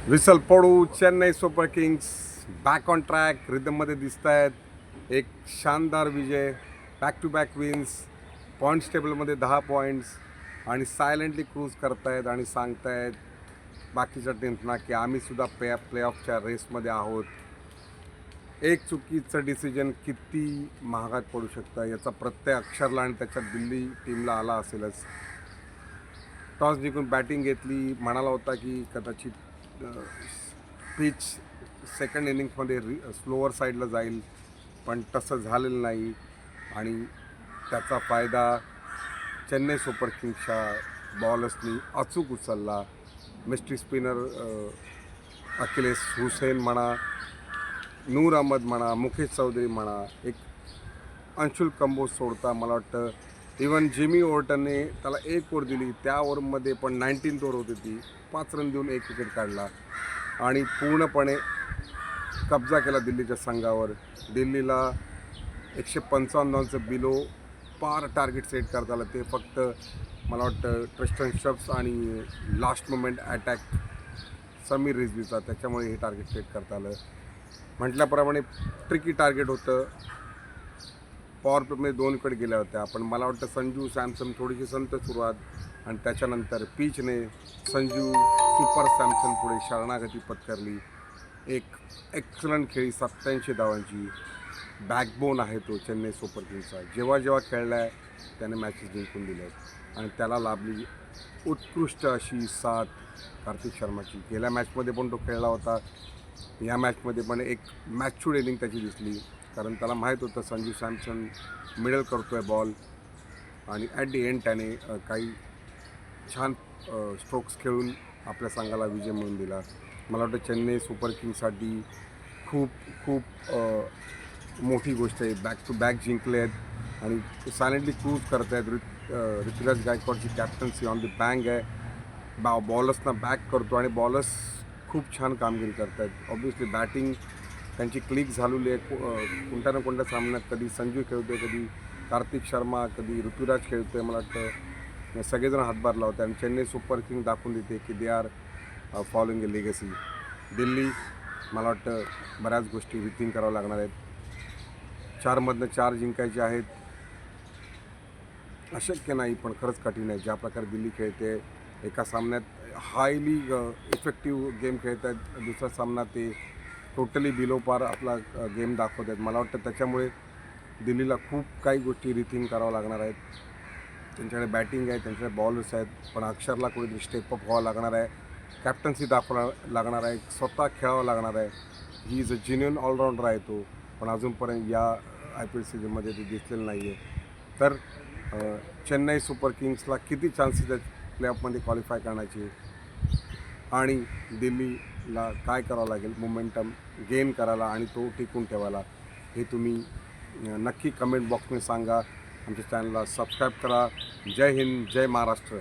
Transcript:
Whistle पडू. Chennai super kings back on track, रिदममध्ये दिसत आहेत. एक शानदार विजय, back to back wins, points टेबलमध्ये 10 पॉईंट्स आणि सायलेंटली क्रूज करतायत आणि सांगतायत बाकीच्या टीम्सना की आम्हीसुद्धा प्लेऑफच्या रेसमध्ये आहोत. एक चुकीचं डिसिजन किती महागात पडू शकतं याचा प्रत्यय अक्षरला आणि त्याच्या दिल्ली टीमला आला असेलच. टॉस जिंकून बॅटिंग घेतली, म्हणाला होता की कदाचित पिच सेकंड इनिंग्समध्ये स्लोअर साईडला जाईल, पण तसं झालेलं नाही आणि त्याचा फायदा चेन्नई सुपर किंग्सच्या बॉलर्सनी अचूक उचलला. मिस्ट्री स्पिनर अखिलेश हुसेन म्हणा, नूर अहमद म्हणा, मुकेश चौधरी म्हणा, एक अंशुल कंबोज सोडता मला वाटतं इवन जिमी ओर्टनने त्याला एक ओव्हर दिली, त्या ओव्हरमध्ये पण 19th ओव्हर होती ती, 5 रन देऊन 1 विकेट काढला आणि पूर्णपणे कब्जा केला दिल्लीच्या संघावर. दिल्लीला 155 रनचं बिलो पार टार्गेट सेट करता आलं. ते फक्त मला वाटतं ट्रिस्टन स्टब्स आणि लास्ट मोमेंट अटॅक समीर रिझवीचा, त्याच्यामुळे हे टार्गेट सेट करता आलं. म्हटल्याप्रमाणे ट्रिकी टार्गेट होतं. पॉवर प्लेमध्ये 2 विकेट गेल्या होत्या, पण मला वाटतं संजू सॅमसन थोडीशी संत सुरुवात आणि त्याच्यानंतर पिचने संजू सुपर सॅमसन पुढे शरणागती पत्करली. एक एक्सलंट खेळी, 87 धावांची बॅकबोन आहे तो चेन्नई सुपर किंग्सचा. जेव्हा जेव्हा खेळला आहे त्याने मॅचेस जिंकून दिले आहेत आणि त्याला लाभली उत्कृष्ट अशी साथ कार्तिक शर्माची. गेल्या मॅचमध्ये पण तो खेळला होता, या मॅचमध्ये पण एक मॅच्युअर्ड इनिंग त्याची दिसली, कारण त्याला माहीत होतं संजू सॅमसन मिडल करतो आहे बॉल आणि ॲट दी एंड त्याने काही छान स्ट्रोक्स खेळून आपल्या संघाला विजय मिळवून दिला. मला वाटतं चेन्नई सुपर किंग्ससाठी खूप खूप मोठी गोष्ट आहे. बॅक टू बॅक जिंकले आहेत आणि सायलेंटली क्रूज करत आहेत. ऋतुराज गायकवाडची कॅप्टन्सी ऑन द बँक आहे. बॉलर्सना बॅक करतो आणि बॉलर्स खूप छान कामगिरी करत आहेत. ऑब्व्हियसली बॅटिंग त्यांची क्लिक झालेली आहे. कोणत्या ना कोणत्या सामन्यात कधी संजू खेळतो आहे, कधी कार्तिक शर्मा, कधी ऋतुराज खेळतो आहे. मला वाटतं सगळेजण हातभार लावतात आणि चेन्नई सुपर किंग दाखवून देते की they are following A legacy. Delhi मला वाटतं बऱ्याच गोष्टी रिथिंक कराव्या लागणार आहेत. 4मधनं 4 जिंकायचे आहेत, अशक्य नाही पण खरंच कठीण आहे. ज्या प्रकारे दिल्ली खेळते, एका सामन्यात हायली इफेक्टिव्ह गेम खेळत आहेत, दुसरा सामना ते टोटली बिलो पार आपला गेम दाखवत आहेत. मला वाटतं त्याच्यामुळे दिल्लीला खूप काही गोष्टी रिथिंक कराव्या लागणार आहेत. त्यांच्याकडे बॅटिंग आहे, त्यांच्याकडे बॉलर्स आहेत, पण अक्षरला कुठेतरी स्टेप अप व्हावं लागणार आहे, कॅप्टन्सी दाखवावं लागणार आहे, स्वतः खेळावं लागणार आहे. He is a genuine allrounder आहे तो, पण अजूनपर्यंत या IPL सीझनमध्ये ते दिसलेलं नाही आहे. तर चेन्नई सुपर किंग्सला किती चान्सेस आहेत प्लेऑफमध्ये क्वालिफाय करण्याचे आणि दिल्लीला काय करावं लागेल मोमेंटम गेन करायला आणि तो टिकून ठेवायला, हे तुम्ही नक्की कमेंट बॉक्समध्ये सांगा. आमच्या चॅनलला सबस्क्राईब करा. जय हिंद, जय महाराष्ट्र.